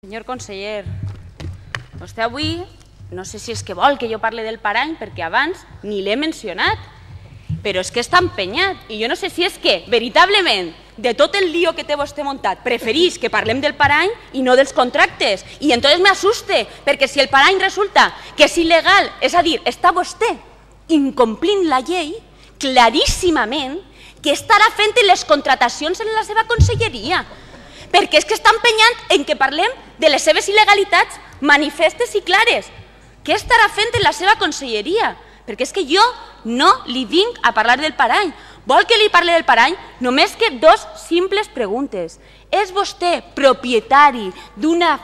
Senyor conseller, vostè avui no sé si és que vol que jo parli del parany perquè abans ni l'he mencionat, però és que està empenyat i jo no sé si és que veritablement de tot el lío que té vostè muntat preferís que parlem del parany i no dels contractes i entonces me asuste perquè si el parany resulta que és il·legal, és a dir, està vostè incomplint la llei claríssimament que estarà fent les contratacions en la seva conselleria, perquè és que està empenyant en que parlem de les seves il·legalitats manifestes i clares. Què estarà fent en la seva conselleria? Perquè és que jo no li vinc a parlar del parany. Vol que li parli del parany? Només que dos simples preguntes. És vostè propietari d'una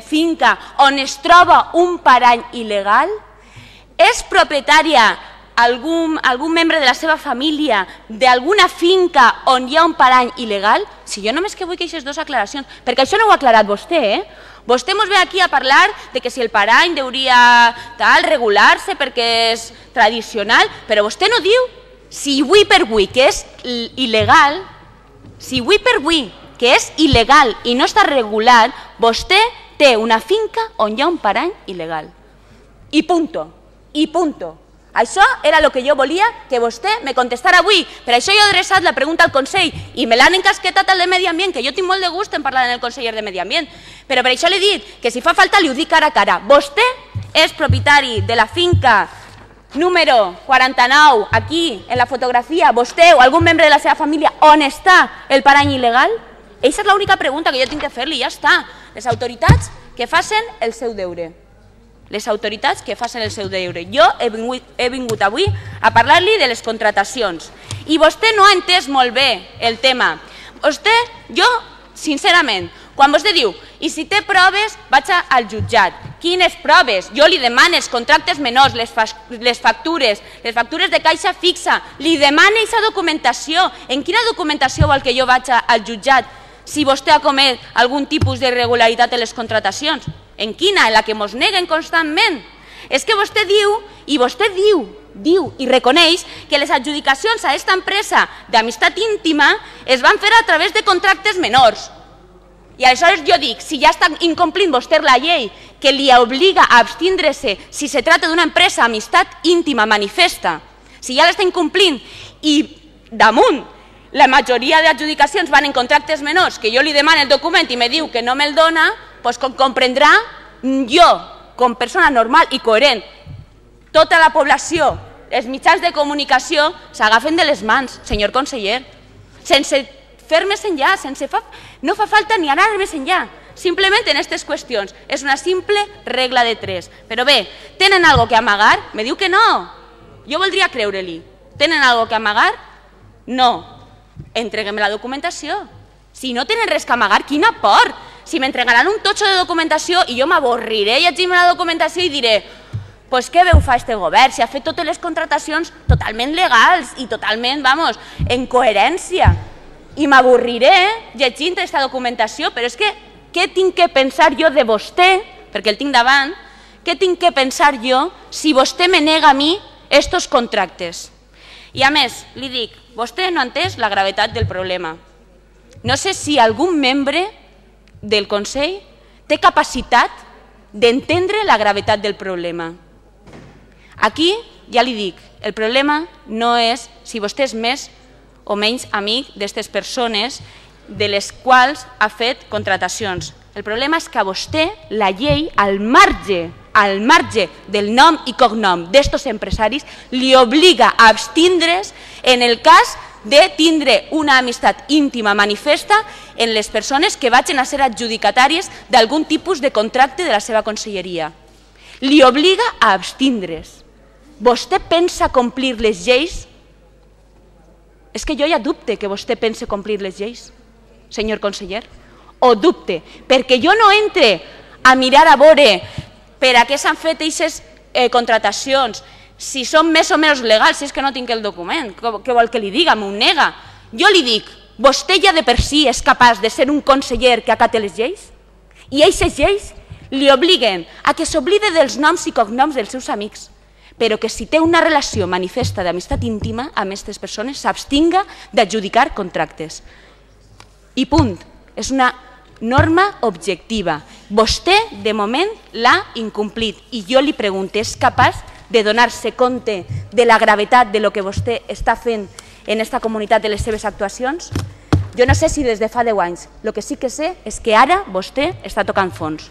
finca on es troba un parany il·legal? És propietària algun membre de la seva família d'alguna finca on hi ha un parany il·legal? Si jo només que vull que aquestes dues aclaracions, perquè això no ho ha aclarat vostè, Vostè ens ve aquí a parlar de que si el parany hauria regular-se perquè és tradicional, però vostè no diu si avui per avui que és il·legal, si avui per avui que és il·legal i no està regulat, vostè té una finca on hi ha un parany il·legal. I punto, i punto. Això era el que jo volia que vostè me contestara avui. Per això jo he adreçat la pregunta al Consell i me l'han encasquetat al de Medi Ambient, que jo tinc molt de gust en parlar amb el conseller de Medi Ambient. Però per això li he dit que si fa falta li ho dic cara a cara. Vostè és propietari de la finca número 49, aquí, en la fotografia, vostè o algun membre de la seva família, on està el parany il·legal? Aquesta és l'única pregunta que jo tinc que fer-li i ja està. Les autoritats que facin el seu deure. Les autoritats que facin el seu deure. Jo he vingut avui a parlar-li de les contratacions. I vostè no ha entès molt bé el tema. Vostè, jo, sincerament, quan vostè diu, i si té proves, vaig al jutjat. Quines proves? Jo li demano els contractes menors, les factures de caixa fixa, li demano aquesta documentació. En quina documentació vol que jo vaig al jutjat si vostè ha comès algun tipus d'irregularitat en les contratacions? En quina? En la que ens neguen constantment. És que vostè diu, i vostè diu i reconeix que les adjudicacions a aquesta empresa d'amistat íntima es van fer a través de contractes menors. I aleshores jo dic, si ja està incomplint vostè la llei que li obliga a abstindre-se si se tracta d'una empresa d'amistat íntima manifesta, si ja l'està incomplint i damunt la majoria d'adjudicacions van en contractes menors, que jo li demano el document i me diu que no me'l dona, doncs com comprendrà, jo, com persona normal i coherent, tota la població, els mitjans de comunicació, s'agafen de les mans, senyor conseller, sense fer més enllà, no fa falta ni anar més enllà, simplement en aquestes qüestions. És una simple regla de 3. Però bé, tenen alguna cosa que amagar? Me diu que no. Jo voldria creure-li. Tenen alguna cosa que amagar? No. Entreguem la documentació. Si no tenen res que amagar, quina por! Si m'entregaran un totxo de documentació i jo m'avorriré llegint-me la documentació i diré pues què veu fa este govern si ha fet totes les contratacions totalment legals i totalment, vamos, en coherència. I m'avorriré llegint aquesta documentació, però és que què tinc que pensar jo de vostè, perquè el tinc davant, què tinc que pensar jo si vostè me nega a mi estos contractes? I a més, li dic, vostè no ha entès la gravetat del problema. No sé si algun membre del Consell té capacitat d'entendre la gravetat del problema. Aquí, ja li dic, el problema no és si vostè és més o menys amic d'aquestes persones de les quals ha fet contratacions. El problema és que a vostè la llei, al marge del nom i cognom d'estos empresaris, li obliga a abstindre's en el cas de tindre una amistat íntima manifesta en les persones que vagin a ser adjudicatàries d'algun tipus de contracte de la seva conselleria. Li obliga a abstindre's. Vostè pensa complir les lleis? És que jo ja dubte que vostè pense complir les lleis, senyor conseller. O dubte, perquè jo no entre a mirar a veure per a què s'han fet aquestes contratacions, si són més o menys legals, si és que no tinc el document, què vol que li diga, m'ho nega. Jo li dic, vostè ja de per si és capaç de ser un conseller que acate les lleis? I aquestes lleis li obliguen a que s'oblide dels noms i cognoms dels seus amics, però que si té una relació manifesta d'amistat íntima amb aquestes persones s'abstinga d'adjudicar contractes. I punt. És una norma objectiva. Vostè, de moment, l'ha incomplit. I jo li pregunto, és capaç de donar-se compte de la gravetat de lo que vostè està fent en aquesta comunitat, de les seves actuacions? Jo no sé si des de fa 10 anys. El que sí que sé és que ara vostè està tocant fons.